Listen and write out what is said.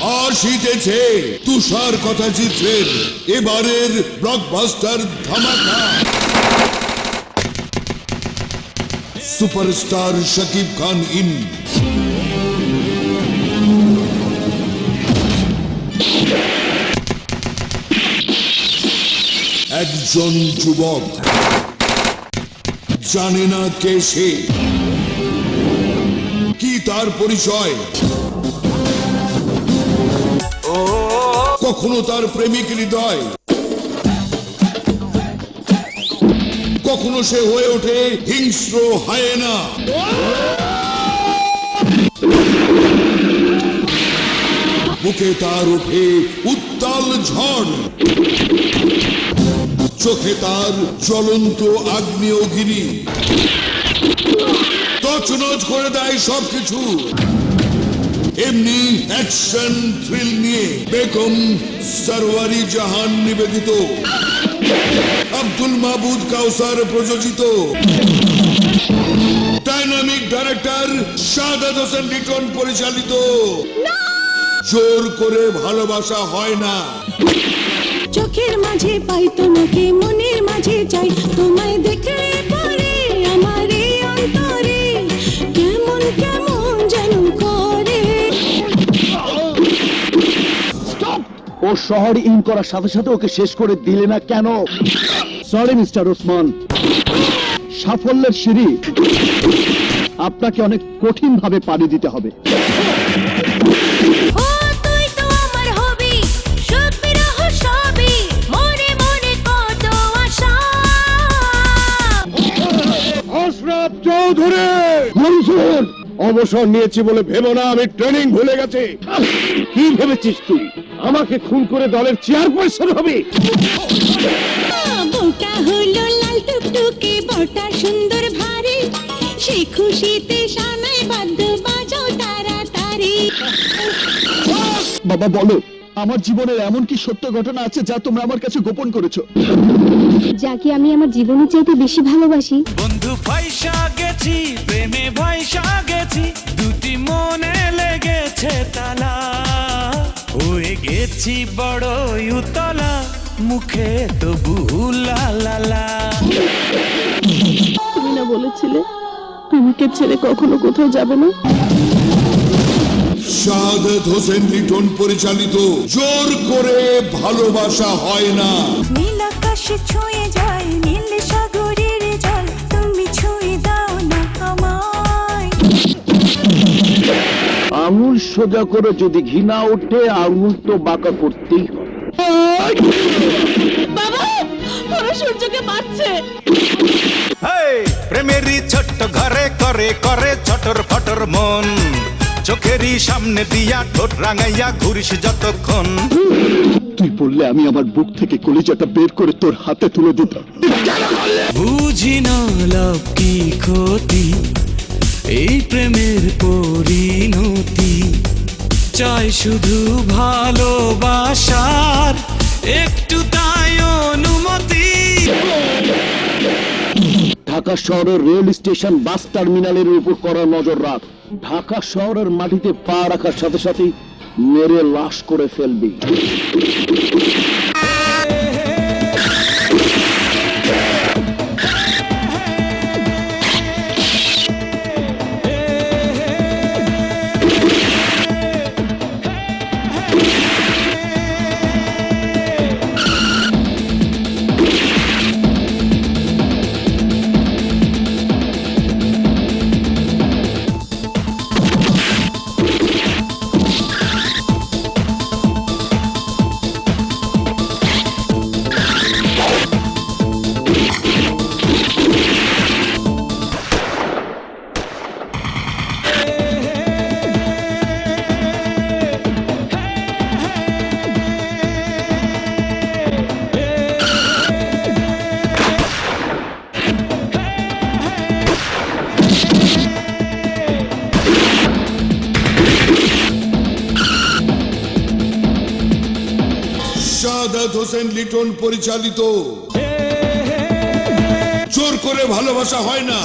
আসিতেছে তুষার কথা চিত্রের এবারের ব্লকবাস্টার ধামাকা। সুপারস্টার শাকিব খান ইন একজন যুবক জানে না কে সে, কি তার পরিচয়, কখনো তার প্রেমিক হৃদয়, কখনো সে হয়ে ওঠে হিংস্র হায়েনা। বুকে তার ওঠে উত্তাল ঝড়, চোখে তার জ্বলন্ত আগ্নেয়গিরি, তছনছ করে দেয় সবকিছু। এমনি অ্যাকশন থ্রিল নিয়ে বেগম সরওয়ারি জাহান নিবেদিত, আব্দুল মাহবুদ কাউসার প্রযোজিত, ডাইনামিক ডাইরেক্টর শাহাদাত হোসেন লিটন পরিচালিত জোর করে ভালোবাসা হয় না। চোখের মাঝে পাই তোমাকে, মনের মাঝে চাই তোমায়, দেখলে পরে আমার এই অন্তরে কেমন কেমন যেন করে। ও শহর ইন করার সাথে সাথে ওকে শেষ করে দিলে না কেন? সরি মিস্টার ওসমান, সাফল্যের সিঁড়ি আপনাকে অনেক কঠিন ভাবে পাড়ি দিতে হবে। চৌধুরী মনসুর, অবসর নিয়েছি বলে ভেবো না আমি ট্রেনিং ভুলে গেছি। কি ভেবেছিস তুই আমাকে খুন করে দলের চেয়ারপারসন হবে? বউটা হলো লাল টুকটুকে, বউটা সুন্দর ভারী, সে খুশিতে সানাই বাদ্য বাজাও তাড়াতাড়ি। বাবা বলো, আমার জীবনের এমন কি সত্য ঘটনা আছে যা তোমরা আমার কাছে গোপন করেছো? যাকে আমি আমার জীবনের চাইতে বেশি ভালোবাসি। বন্ধু পয়সা গেছি, প্রেমে পয়সা গেছি, দুটি মনে লেগেছে তালা, হয়ে গেছি বড় উতলা, মুখে তবু লালা। তুমি না বলেছিলে আমাকে ছেড়ে কখনো কোথাও যাবে না? শাহাদাত হোসেন লিটন পরিচালিত জোর করে ভালোবাসা হয় না। নীল আকাশে ছুঁয়ে যায় নীল সাগরের জল, তুমি ছুঁয়ে দাও না আমায়। আঙুল সোজা করে যদি ঘৃণা ওঠে আঙুল তো বাঁকা করতেই হবে। বাবা, ওরা সূর্যকে মারছে। প্রেমেরই ছোট্ট ঘরে করে করে ছটর ফটর মন, চোখেরই সামনে দিয়া ঠোঁট রাঙাইয়া ঘুরিস যতক্ষণ। তুই বললে আমি আমার বুক থেকে কলিজাটা বের করে তোর হাতে তুলে দিতাম। বুঝি না লাভ কি ক্ষতি, এই প্রেমের পরিণতি, চাই শুধু ভালোবাসার একটু তাই অনুমতি। ঢাকা শহরের রেল স্টেশন বাস টার্মিনালের উপর করা নজর রাখ। ঢাকা শহরের মাটিতে পা রাখার সাথে সাথে মেরে লাশ করে ফেলবি। শাহাদাত হোসেন লিটন পরিচালিত জোর করে ভালোবাসা হয় না।